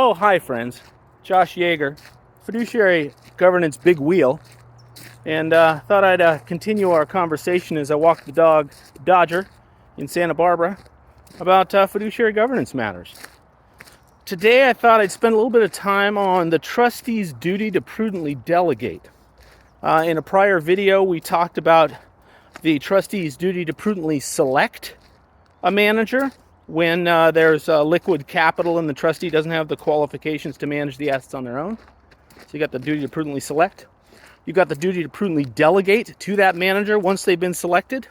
Oh, hi, friends. Josh Yeager, fiduciary governance big wheel, and thought I'd continue our conversation as I walk the dog, Dodger, in Santa Barbara, about fiduciary governance matters. Today, I thought I'd spend a little bit of time on the trustee's duty to prudently delegate. In a prior video, we talked about the trustee's duty to prudently select a manager when there's liquid capital and the trustee doesn't have the qualifications to manage the assets on their own. So you got the duty to prudently select. You've got the duty to prudently delegate to that manager once they've been selected.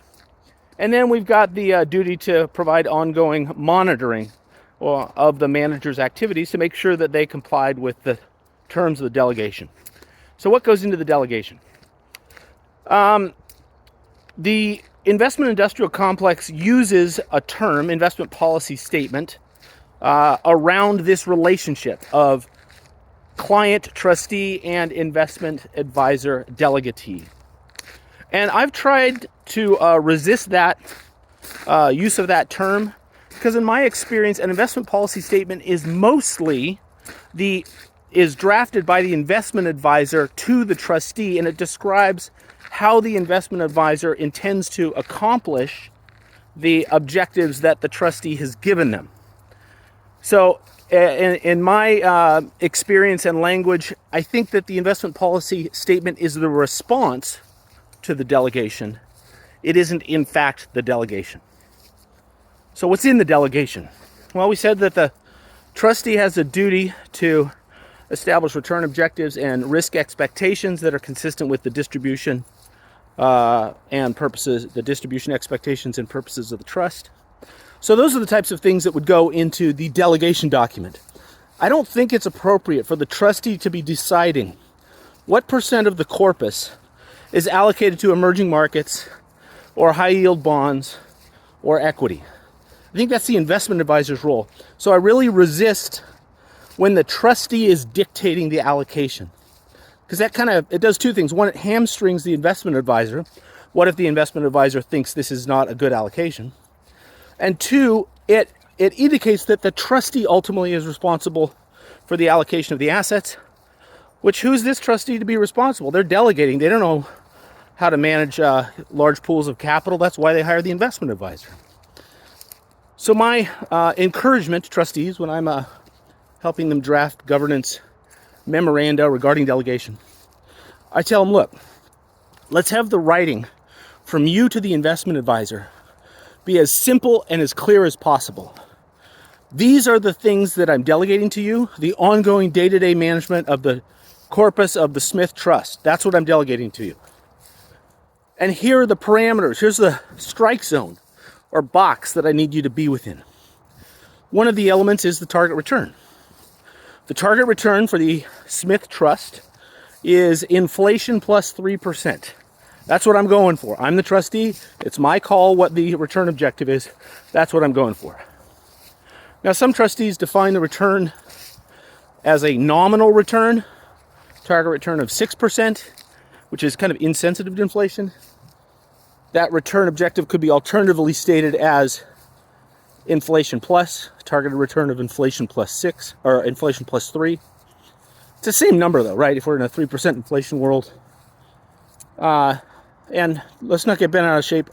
And then we've got the duty to provide ongoing monitoring of the manager's activities to make sure that they complied with the terms of the delegation. So what goes into the delegation? The investment industrial complex uses a term, investment policy statement, around this relationship of client, trustee, and investment advisor delegatee. And I've tried to resist that use of that term because in my experience, an investment policy statement is mostly drafted by the investment advisor to the trustee, and it describes how the investment advisor intends to accomplish the objectives that the trustee has given them. So in my experience and language, I think that the investment policy statement is the response to the delegation. It isn't, in fact, the delegation. So what's in the delegation? Well, we said that the trustee has a duty to establish return objectives and risk expectations that are consistent with the distribution and purposes, the distribution expectations and purposes of the trust. So those are the types of things that would go into the delegation document. I don't think it's appropriate for the trustee to be deciding what percent of the corpus is allocated to emerging markets or high yield bonds or equity. I think that's the investment advisor's role. So I really resist when the trustee is dictating the allocation. Because that it does two things. One, it hamstrings the investment advisor. What if the investment advisor thinks this is not a good allocation? And two, it indicates that the trustee ultimately is responsible for the allocation of the assets, which who's this trustee to be responsible? They're delegating. They don't know how to manage large pools of capital. That's why they hire the investment advisor. So my encouragement to trustees when I'm helping them draft governance memoranda regarding delegation, I tell them, look, let's have the writing from you to the investment advisor be as simple and as clear as possible. These are the things that I'm delegating to you, the ongoing day-to-day management of the corpus of the Smith Trust. That's what I'm delegating to you. And here are the parameters. Here's the strike zone or box that I need you to be within. One of the elements is the target return. The target return for the Smith Trust is inflation plus 3%. That's what I'm going for. I'm the trustee. It's my call what the return objective is. That's what I'm going for. Now, some trustees define the return as a nominal return, target return of 6%, which is kind of insensitive to inflation. That return objective could be alternatively stated as inflation plus, targeted return of inflation plus 6, or inflation plus 3. It's the same number though, right? If we're in a 3% inflation world. And let's not get bent out of shape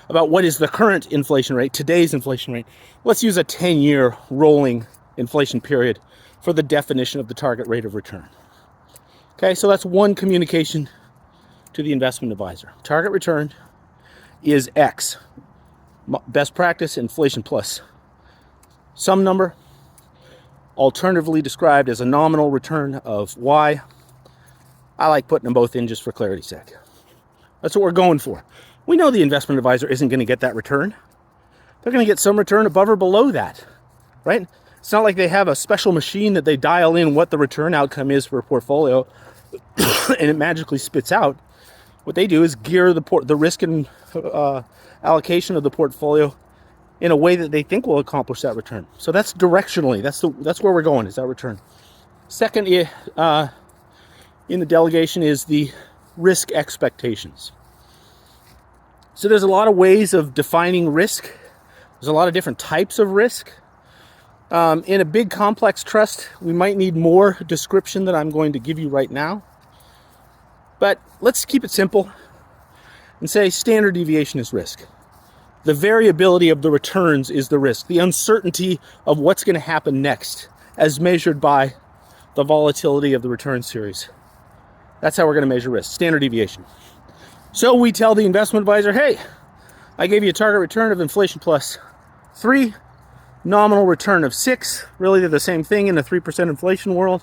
about what is the current inflation rate, today's inflation rate. Let's use a 10-year rolling inflation period for the definition of the target rate of return. Okay, so that's one communication to the investment advisor. Target return is X. Best practice, inflation plus some number, alternatively described as a nominal return of Y. I like putting them both in just for clarity's sake. That's what we're going for. We know the investment advisor isn't going to get that return. They're going to get some return above or below that, right? It's not like they have a special machine that they dial in what the return outcome is for a portfolio and it magically spits out. What they do is gear the risk and allocation of the portfolio in a way that they think will accomplish that return. So that's directionally, that's where we're going, is that return. Second, in the delegation is the risk expectations. So there's a lot of ways of defining risk. There's a lot of different types of risk. In a big complex trust, we might need more description than I'm going to give you right now. But let's keep it simple and say standard deviation is risk. The variability of the returns is the risk. The uncertainty of what's going to happen next as measured by the volatility of the return series. That's how we're going to measure risk, standard deviation. So we tell the investment advisor, hey, I gave you a target return of inflation plus 3, nominal return of 6. Really, they're the same thing in the 3% inflation world.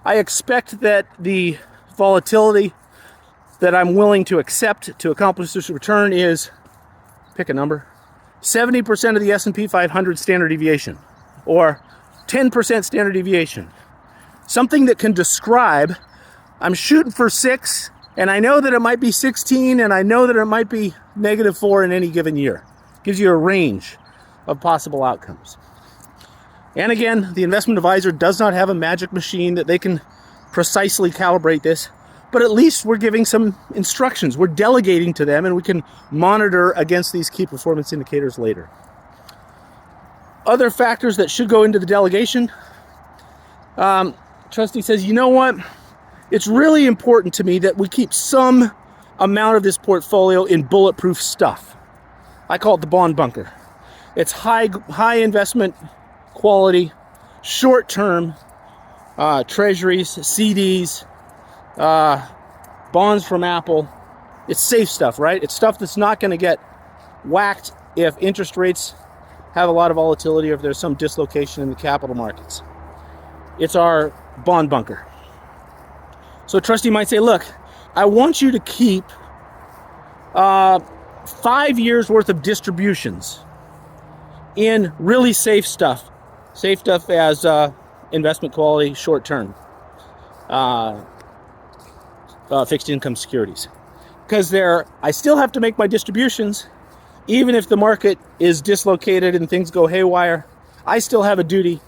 I expect that the volatility that I'm willing to accept to accomplish this return is, pick a number, 70% of the S&P 500 standard deviation, or 10% standard deviation. Something that can describe, I'm shooting for 6, and I know that it might be 16, and I know that it might be -4 in any given year. Gives you a range of possible outcomes. And again, the investment advisor does not have a magic machine that they can precisely calibrate this, but at least we're giving some instructions. We're delegating to them, and we can monitor against these key performance indicators later. Other factors that should go into the delegation. Trustee says, you know what? It's really important to me that we keep some amount of this portfolio in bulletproof stuff. I call it the bond bunker. It's high investment quality, short-term treasuries, CDs, bonds from Apple. It's safe stuff, right? It's stuff that's not going to get whacked if interest rates have a lot of volatility or if there's some dislocation in the capital markets. It's our bond bunker. So a trustee might say, look, I want you to keep 5 years worth of distributions in really safe stuff. Safe stuff as investment quality, short-term, fixed income securities. Because I still have to make my distributions, even if the market is dislocated and things go haywire. I still have a duty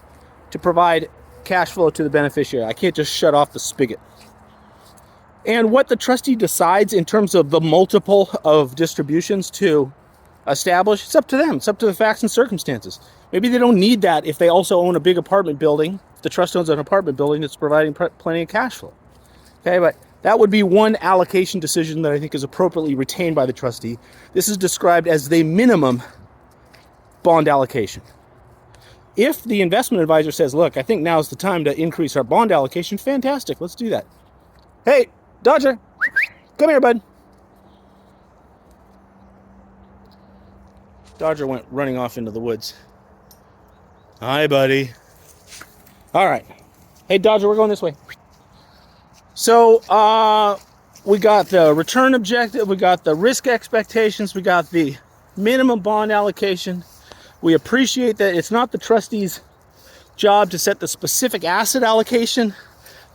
to provide cash flow to the beneficiary. I can't just shut off the spigot. And what the trustee decides in terms of the multiple of distributions to establish, it's up to them. It's up to the facts and circumstances. Maybe they don't need that if they also own a big apartment building. If the trust owns an apartment building that's providing plenty of cash flow. Okay, but that would be one allocation decision that I think is appropriately retained by the trustee. This is described as the minimum bond allocation. If the investment advisor says, look, I think now's the time to increase our bond allocation, fantastic, let's do that. Hey, Dodger, come here, bud. Dodger went running off into the woods. Hi, buddy. All right. Hey, Dodger, we're going this way. So, we got the return objective, we got the risk expectations, we got the minimum bond allocation. We appreciate that it's not the trustee's job to set the specific asset allocation.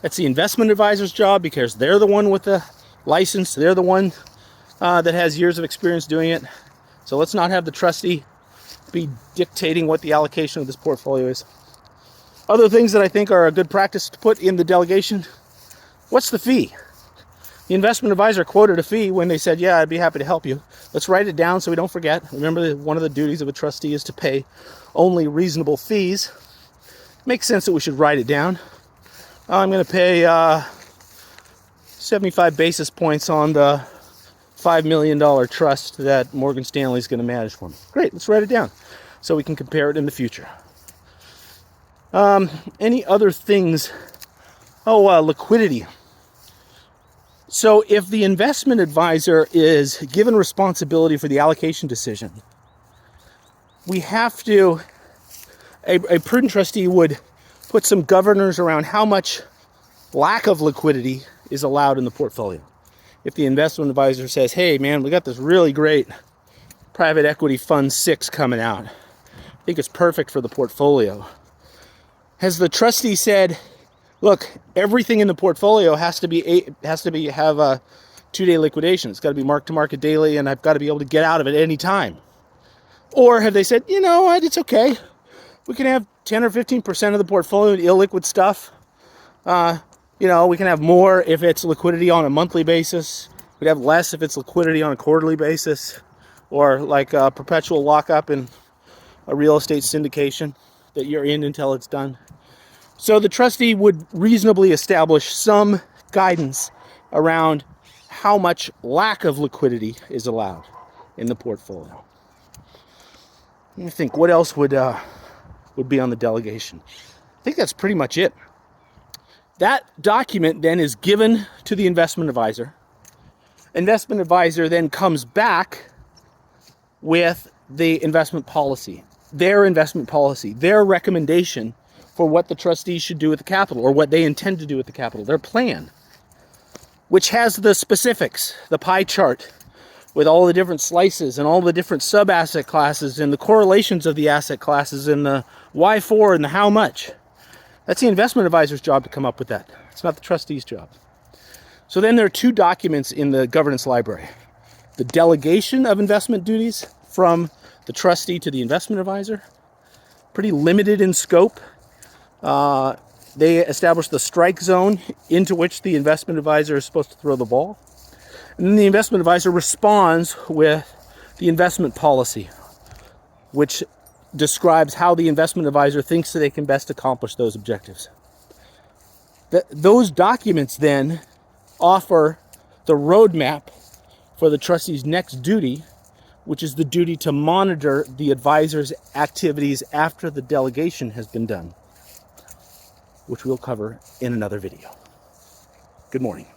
That's the investment advisor's job because they're the one with the license. They're the one that has years of experience doing it. So let's not have the trustee be dictating what the allocation of this portfolio is. Other things that I think are a good practice to put in the delegation. What's the fee? The investment advisor quoted a fee when they said, yeah, I'd be happy to help you. Let's write it down so we don't forget. Remember that one of the duties of a trustee is to pay only reasonable fees. Makes sense that we should write it down. I'm going to pay 75 basis points on the $5 million trust that Morgan Stanley is going to manage for me. Great, let's write it down so we can compare it in the future. Any other things? Liquidity. So if the investment advisor is given responsibility for the allocation decision, we have to, a prudent trustee would put some governors around how much lack of liquidity is allowed in the portfolio. If the investment advisor says, hey man, we got this really great private equity fund 6 coming out. I think it's perfect for the portfolio. Has the trustee said, look, everything in the portfolio has to have a 2-day liquidation. It's got to be marked to market daily, and I've got to be able to get out of it any time. Or have they said, you know what, it's okay. We can have 10 or 15% of the portfolio in illiquid stuff. We can have more if it's liquidity on a monthly basis. We'd have less if it's liquidity on a quarterly basis, or like a perpetual lockup in a real estate syndication. that you're in until it's done. So the trustee would reasonably establish some guidance around how much lack of liquidity is allowed in the portfolio. Let me think, what else would be on the delegation? I think that's pretty much it. That document then is given to the investment advisor. Investment advisor then comes back with the investment policy, their recommendation for what the trustees should do with the capital, or what they intend to do with the capital, their plan, which has the specifics, the pie chart with all the different slices and all the different sub-asset classes and the correlations of the asset classes and the why for and the how much. That's the investment advisor's job to come up with that. It's not the trustee's job. So then there are two documents in the governance library. The delegation of investment duties from the trustee to the investment advisor, pretty limited in scope. They establish the strike zone into which the investment advisor is supposed to throw the ball. And then the investment advisor responds with the investment policy, which describes how the investment advisor thinks that they can best accomplish those objectives. Those documents then offer the roadmap for the trustee's next duty, which is the duty to monitor the advisor's activities after the delegation has been done, which we'll cover in another video. Good morning.